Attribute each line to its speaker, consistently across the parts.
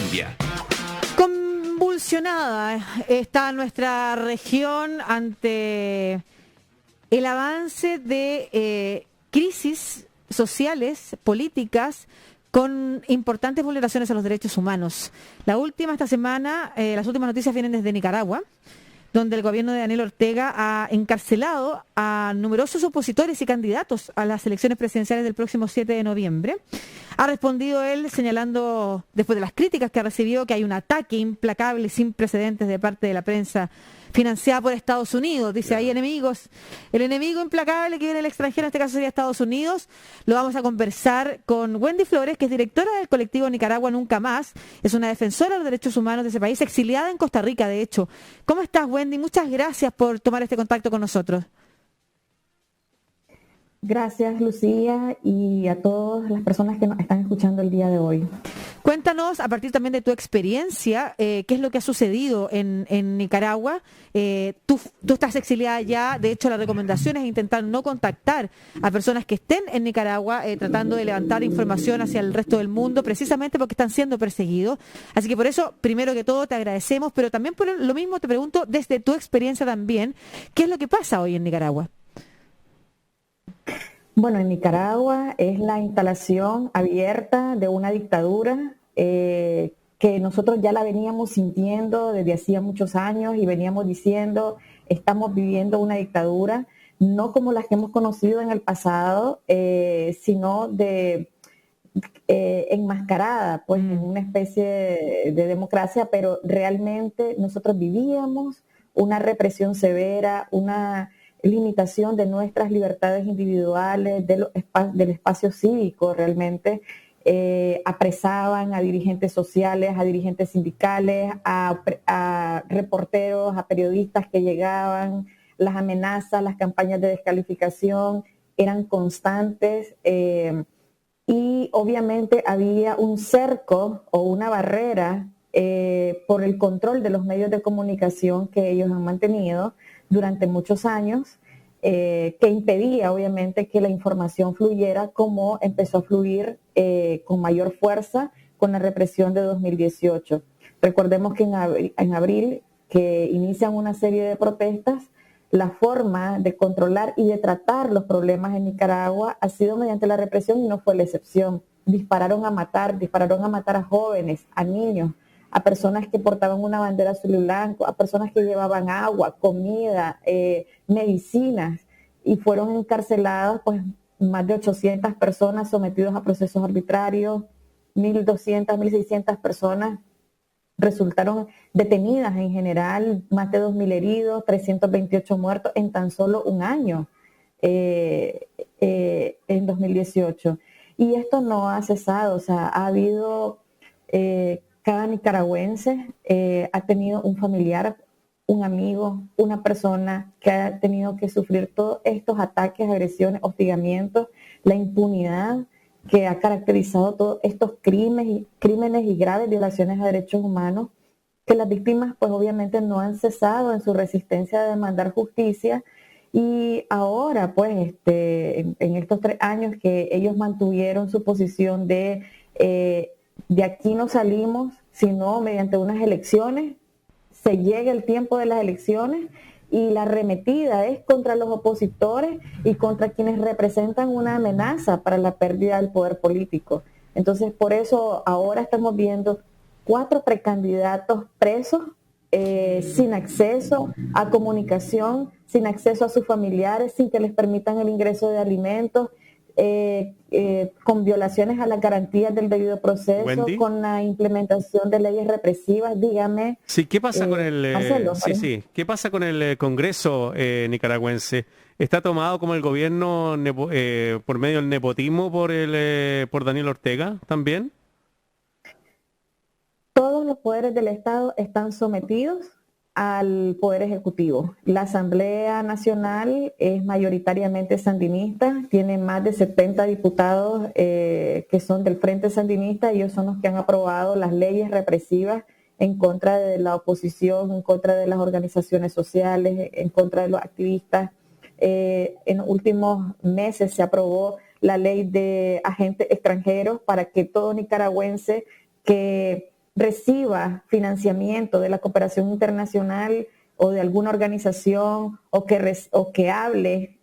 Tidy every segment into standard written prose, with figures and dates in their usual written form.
Speaker 1: cambia.
Speaker 2: Convulsionada está nuestra región ante el avance de crisis sociales, políticas, con importantes vulneraciones a los derechos humanos. La última esta semana, las últimas noticias vienen desde Nicaragua, donde el gobierno de Daniel Ortega ha encarcelado a numerosos opositores y candidatos a las elecciones presidenciales del próximo 7 de noviembre. Ha respondido él señalando, después de las críticas que ha recibido, que hay un ataque implacable sin precedentes de parte de la prensa financiada por Estados Unidos. Dice, hay enemigos. El enemigo implacable que viene del extranjero, en este caso sería Estados Unidos. Lo vamos a conversar con Wendy Flores, que es directora del colectivo Nicaragua Nunca Más. Es una defensora de los derechos humanos de ese país, exiliada en Costa Rica, de hecho. ¿Cómo estás, Wendy? Muchas gracias por tomar este contacto con nosotros.
Speaker 3: Gracias, Lucía, y a todas las personas que nos están escuchando el día de hoy.
Speaker 2: Cuéntanos, a partir también de tu experiencia, qué es lo que ha sucedido en Nicaragua. Tú estás exiliada ya, de hecho la recomendación es intentar no contactar a personas que estén en Nicaragua, tratando de levantar información hacia el resto del mundo, precisamente porque están siendo perseguidos. Así que por eso, primero que todo, te agradecemos, pero también por lo mismo te pregunto, desde tu experiencia también, ¿qué es lo que pasa hoy en Nicaragua?
Speaker 3: Bueno, en Nicaragua es la instalación abierta de una dictadura que nosotros ya la veníamos sintiendo desde hacía muchos años y veníamos diciendo, estamos viviendo una dictadura, no como las que hemos conocido en el pasado, sino de enmascarada, pues en una especie de democracia, pero realmente nosotros vivíamos una represión severa, una limitación de nuestras libertades individuales, del espacio cívico. Realmente apresaban a dirigentes sociales, a dirigentes sindicales, a reporteros, a periodistas que llegaban. Las amenazas, las campañas de descalificación eran constantes y obviamente había un cerco o una barrera por el control de los medios de comunicación que ellos han mantenido durante muchos años, que impedía obviamente que la información fluyera como empezó a fluir con mayor fuerza con la represión de 2018. Recordemos que en abril, que inician una serie de protestas, la forma de controlar y de tratar los problemas en Nicaragua ha sido mediante la represión y no fue la excepción. Dispararon a matar a jóvenes, a niños, a personas que portaban una bandera azul y blanco, a personas que llevaban agua, comida, medicinas, y fueron encarceladas pues más de 800 personas sometidos a procesos arbitrarios, 1.200, 1.600 personas resultaron detenidas en general, más de 2.000 heridos, 328 muertos en tan solo un año, en 2018. Y esto no ha cesado, o sea, ha habido... cada nicaragüense ha tenido un familiar, un amigo, una persona que ha tenido que sufrir todos estos ataques, agresiones, hostigamientos, la impunidad que ha caracterizado todos estos crímenes y graves violaciones a derechos humanos, que las víctimas pues obviamente no han cesado en su resistencia a demandar justicia. Y ahora pues en estos 3 años que ellos mantuvieron su posición de aquí no salimos, sino mediante unas elecciones, se llega el tiempo de las elecciones y la arremetida es contra los opositores y contra quienes representan una amenaza para la pérdida del poder político. Entonces, por eso ahora estamos viendo 4 precandidatos presos, sin acceso a comunicación, sin acceso a sus familiares, sin que les permitan el ingreso de alimentos, con violaciones a las garantías del debido proceso,
Speaker 1: Wendy,
Speaker 3: con la implementación de leyes represivas. Dígame.
Speaker 1: Sí, ¿qué pasa con el
Speaker 3: Marcelo,
Speaker 1: ¿qué pasa con el Congreso nicaragüense? ¿Está tomado como el gobierno por medio del nepotismo por Daniel Ortega también?
Speaker 3: Todos los poderes del Estado están sometidos al Poder Ejecutivo. La Asamblea Nacional es mayoritariamente sandinista, tiene más de 70 diputados que son del Frente Sandinista. Ellos son los que han aprobado las leyes represivas en contra de la oposición, en contra de las organizaciones sociales, en contra de los activistas. En los últimos meses se aprobó la ley de agentes extranjeros para que todo nicaragüense que reciba financiamiento de la cooperación internacional o de alguna organización o que hable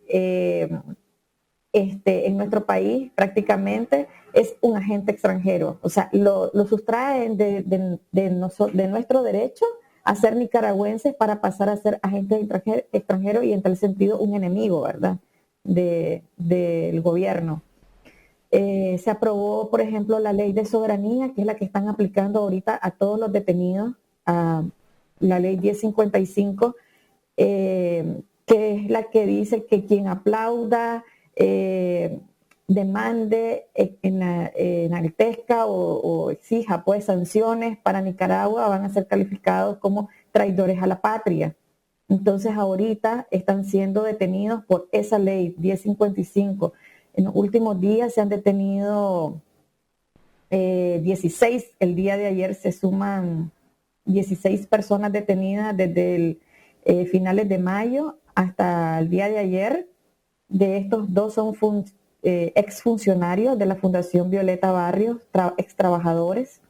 Speaker 3: en nuestro país, prácticamente es un agente extranjero. O sea, lo sustraen de nuestro derecho a ser nicaragüenses para pasar a ser agentes extranjeros y en tal sentido un enemigo, ¿verdad?, del gobierno. Se aprobó, por ejemplo, la ley de soberanía, que es la que están aplicando ahorita a todos los detenidos, a la ley 1055, que es la que dice que quien aplauda, demande, enaltezca o exija pues sanciones para Nicaragua van a ser calificados como traidores a la patria. Entonces ahorita están siendo detenidos por esa ley 1055. En los últimos días se han detenido 16. El día de ayer se suman 16 personas detenidas desde finales de mayo hasta el día de ayer. De estos 2 son exfuncionarios de la Fundación Violeta Barrios, ex trabajadores,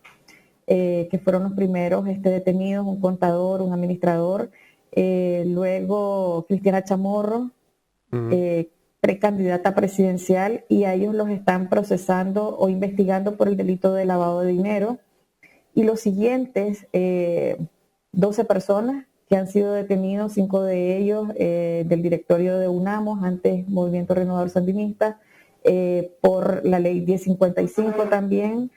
Speaker 3: que fueron los primeros detenidos, un contador, un administrador. Luego Cristiana Chamorro, precandidata presidencial, y a ellos los están procesando o investigando por el delito de lavado de dinero. Y los siguientes, 12 personas que han sido detenidos, 5 de ellos del directorio de UNAMOS, antes Movimiento Renovador Sandinista, por la ley 1055 también.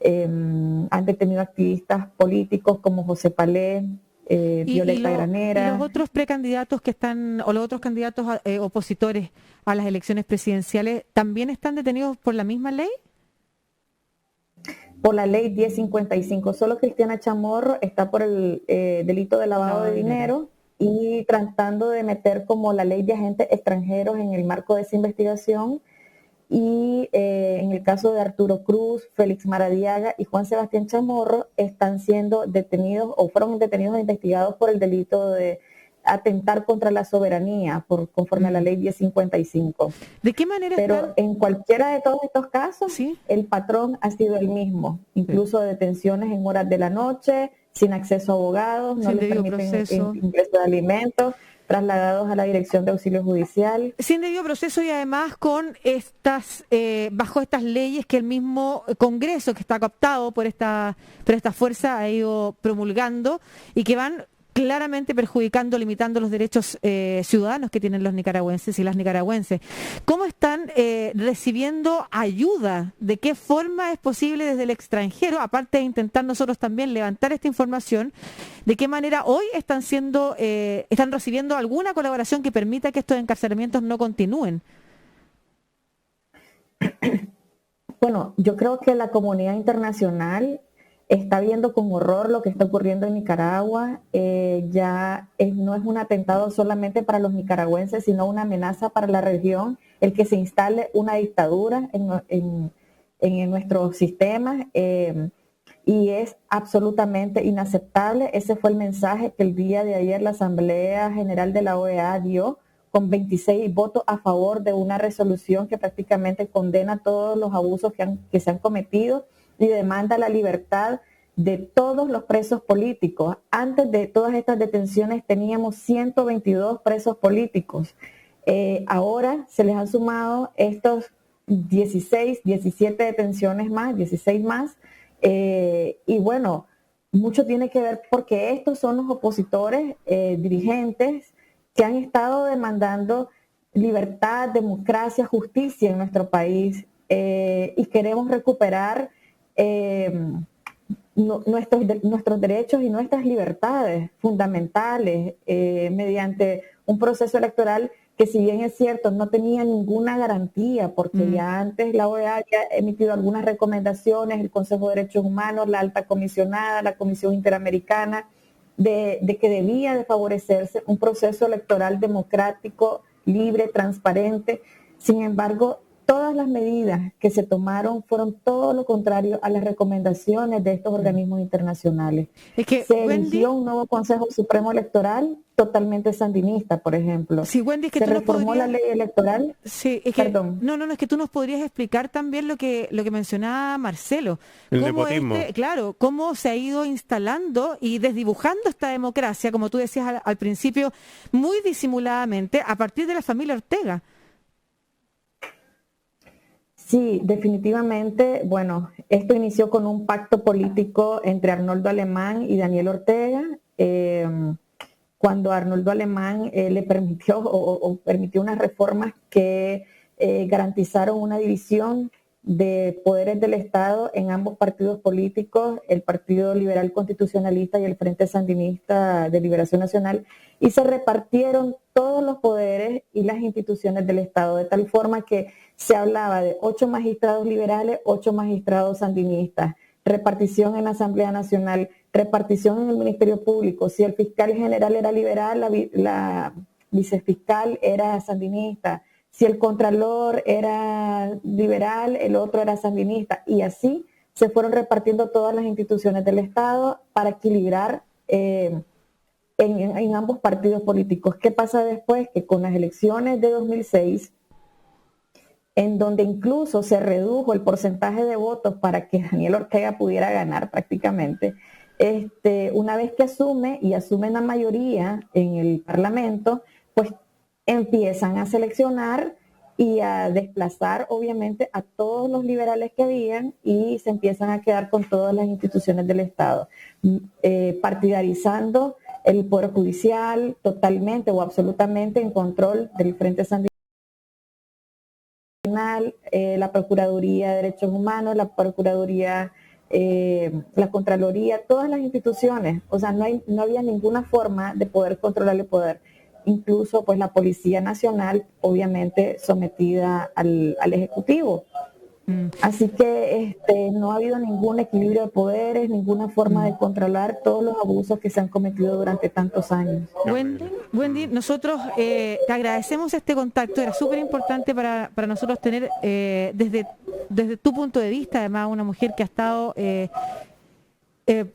Speaker 3: Han detenido activistas políticos como José Palé, Violeta Granera.
Speaker 2: ¿Y los otros precandidatos que están, o los otros candidatos opositores a las elecciones presidenciales, también están detenidos por la misma ley?
Speaker 3: Por la ley 1055. Solo Cristiana Chamorro está por el delito de lavado de dinero y tratando de meter como la ley de agentes extranjeros en el marco de esa investigación. Y en el caso de Arturo Cruz, Félix Maradiaga y Juan Sebastián Chamorro están siendo detenidos o fueron detenidos e investigados por el delito de atentar contra la soberanía conforme a la ley 1055.
Speaker 2: ¿De qué manera
Speaker 3: Pero en cualquiera de todos estos casos,
Speaker 2: ¿sí?,
Speaker 3: el patrón ha sido el mismo, incluso detenciones en horas de la noche, sin acceso a abogados, no les permiten ingreso de alimentos, trasladados a la Dirección de Auxilio Judicial.
Speaker 2: Sin debido proceso y además con bajo estas leyes que el mismo Congreso, que está cooptado por esta fuerza, ha ido promulgando y que van claramente perjudicando, limitando los derechos ciudadanos que tienen los nicaragüenses y las nicaragüenses. ¿Cómo están recibiendo ayuda? ¿De qué forma es posible desde el extranjero, aparte de intentar nosotros también levantar esta información, de qué manera hoy están recibiendo alguna colaboración que permita que estos encarcelamientos no continúen?
Speaker 3: Bueno, yo creo que la comunidad internacional está viendo con horror lo que está ocurriendo en Nicaragua. No es un atentado solamente para los nicaragüenses, sino una amenaza para la región, el que se instale una dictadura en nuestros sistemas, y es absolutamente inaceptable. Ese fue el mensaje que el día de ayer la Asamblea General de la OEA dio, con 26 votos a favor de una resolución que prácticamente condena todos los abusos que se han cometido y demanda la libertad de todos los presos políticos. Antes de todas estas detenciones teníamos 122 presos políticos. Ahora se les han sumado estos 16, 17 detenciones más, 16 más. Y bueno, mucho tiene que ver porque estos son los opositores, dirigentes, que han estado demandando libertad, democracia, justicia en nuestro país, y queremos recuperar nuestros derechos y nuestras libertades fundamentales mediante un proceso electoral que, si bien es cierto, no tenía ninguna garantía, porque ya antes la OEA había emitido algunas recomendaciones, el Consejo de Derechos Humanos, la Alta Comisionada, la Comisión Interamericana, de que debía de favorecerse un proceso electoral democrático, libre, transparente. Sin embargo, todas las medidas que se tomaron fueron todo lo contrario a las recomendaciones de estos organismos internacionales.
Speaker 2: Es que,
Speaker 3: se
Speaker 2: Wendy,
Speaker 3: eligió un nuevo Consejo Supremo Electoral totalmente sandinista, por ejemplo.
Speaker 2: Sí, Wendy, es que
Speaker 3: se
Speaker 2: tú nos
Speaker 3: reformó
Speaker 2: podrías...
Speaker 3: la ley electoral.
Speaker 2: Sí, es que,
Speaker 3: Perdón.
Speaker 2: no, es que tú nos podrías explicar también lo que mencionaba Marcelo.
Speaker 1: El
Speaker 2: Cómo
Speaker 1: nepotismo.
Speaker 2: claro, cómo se ha ido instalando y desdibujando esta democracia, como tú decías al principio, muy disimuladamente, a partir de la familia Ortega.
Speaker 3: Sí, definitivamente. Bueno, esto inició con un pacto político entre Arnoldo Alemán y Daniel Ortega. Cuando Arnoldo Alemán le permitió o permitió unas reformas que garantizaron una división de poderes del Estado en ambos partidos políticos, el Partido Liberal Constitucionalista y el Frente Sandinista de Liberación Nacional, y se repartieron todos los poderes y las instituciones del Estado, de tal forma que se hablaba de 8 magistrados liberales, 8 magistrados sandinistas, repartición en la Asamblea Nacional, repartición en el Ministerio Público. Si el fiscal general era liberal, la vicefiscal era sandinista. Si el contralor era liberal, el otro era sandinista. Y así se fueron repartiendo todas las instituciones del Estado para equilibrar en ambos partidos políticos. ¿Qué pasa después? Que con las elecciones de 2006, en donde incluso se redujo el porcentaje de votos para que Daniel Ortega pudiera ganar prácticamente, una vez que asumen la mayoría en el Parlamento, pues empiezan a seleccionar y a desplazar obviamente a todos los liberales que habían y se empiezan a quedar con todas las instituciones del Estado, partidarizando el Poder Judicial totalmente o absolutamente en control del Frente Sandinista, la Procuraduría de Derechos Humanos, la Procuraduría, la Contraloría, todas las instituciones. O sea, no había ninguna forma de poder controlar el poder. Incluso pues la Policía Nacional, obviamente sometida al Ejecutivo. Así que no ha habido ningún equilibrio de poderes, ninguna forma de controlar todos los abusos que se han cometido durante tantos años.
Speaker 2: Wendy, nosotros te agradecemos este contacto, era súper importante para nosotros tener desde tu punto de vista, además una mujer que ha estado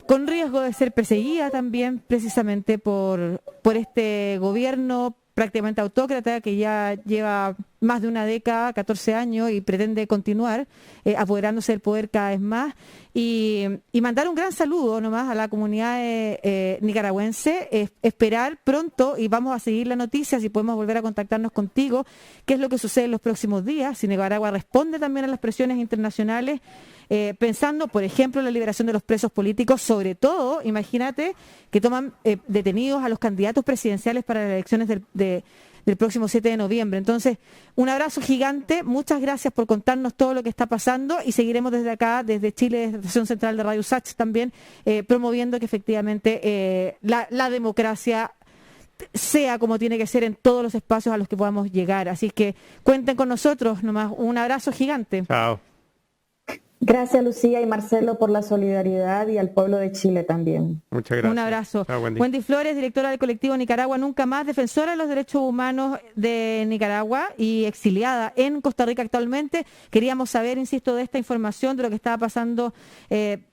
Speaker 2: con riesgo de ser perseguida también precisamente por este gobierno prácticamente autócrata que ya lleva más de una década, 14 años y pretende continuar apoderándose del poder cada vez más y mandar un gran saludo nomás a la comunidad nicaragüense, esperar pronto y vamos a seguir la noticia si podemos volver a contactarnos contigo, qué es lo que sucede en los próximos días, si Nicaragua responde también a las presiones internacionales, pensando, por ejemplo, en la liberación de los presos políticos, sobre todo, imagínate, que toman detenidos a los candidatos presidenciales para las elecciones del próximo 7 de noviembre. Entonces, un abrazo gigante, muchas gracias por contarnos todo lo que está pasando y seguiremos desde acá, desde Chile, desde la Estación Central de Radio Sachs también, promoviendo que efectivamente la democracia sea como tiene que ser en todos los espacios a los que podamos llegar. Así que cuenten con nosotros, nomás un abrazo gigante.
Speaker 1: Chao.
Speaker 3: Gracias, Lucía y Marcelo, por la solidaridad y al pueblo de Chile también.
Speaker 1: Muchas gracias.
Speaker 2: Un abrazo.
Speaker 1: Chao, Wendy.
Speaker 2: Wendy Flores, directora del colectivo Nicaragua Nunca Más, defensora de los derechos humanos de Nicaragua y exiliada en Costa Rica actualmente. Queríamos saber, insisto, de esta información, de lo que estaba pasando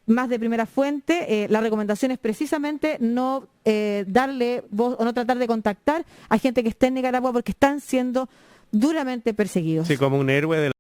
Speaker 2: más de primera fuente. La recomendación es precisamente no darle voz o no tratar de contactar a gente que esté en Nicaragua porque están siendo duramente perseguidos.
Speaker 1: Sí, como un héroe de